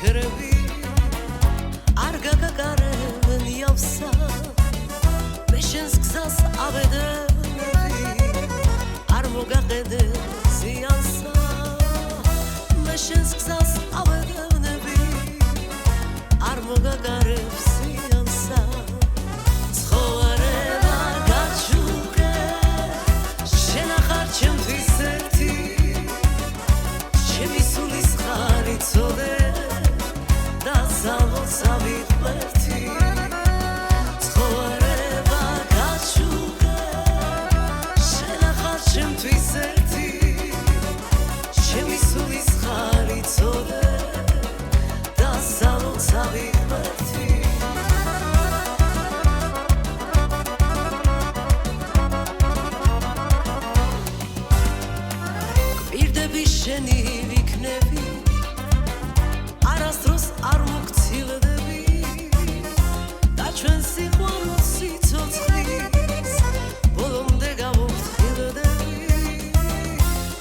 ფიქრები არ გაგაგარებენ იავსა მე შენს გზას ავედენები არ მოგაყედე ზიანსა მე შენს გზას ავედენები არ მოგაგარებ ზიანსა ცხოვრება გაჩუქე შენ ახარ ჩემთვის ერთი ჩემი სულის ხარი წოდე და ზალოცავი ღმერთი ცხოვრება გაჩუქე შენ ახარ ჩემთვის ერთი ჩემი სულის ხარი წოდე და ზალოცავი ღმერთი გვირდები შენი ვიქნები არასდროს არ მოგცილდები და ჩვენ სიყვარულს სიცოცხლის ბოლომდე გავუხილდები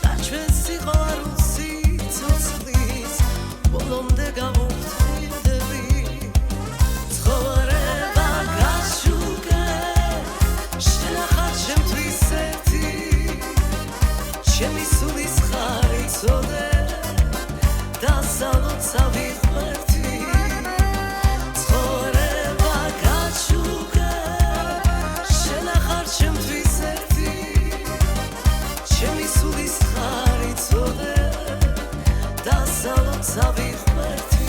და ჩვენ სიყვარულს სიცოცხლის ბოლომდე გავუხილდები ცხოვრება გაჩუქე შენ ახარ ჩემთვის ერთი ჩემი სულის ხარი წოდე და ზალოცავი ღმერთი ცხოვრება გაჩუქე შენ ახარ ჩემთვის ერთი ჩემი სულის ხარი წოდე და ზალოცავი ღმერთი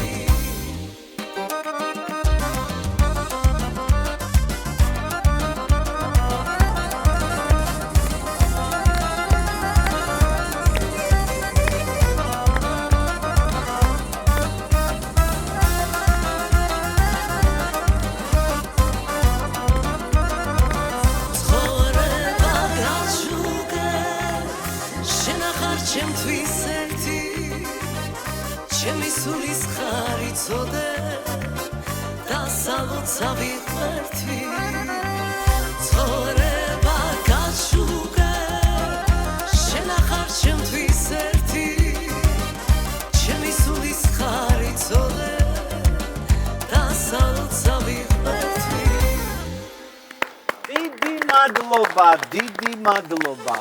ჩემთვის ერთი ჩემი სულის ხარი წოდე და ზალოცავი ღმერთი ცხოვრება გაჩუქე შენ ახარ ჩემთვის ერთი ჩემი სულის ხარი წოდე და ზალოცავი ღმერთი დიდი მადლობა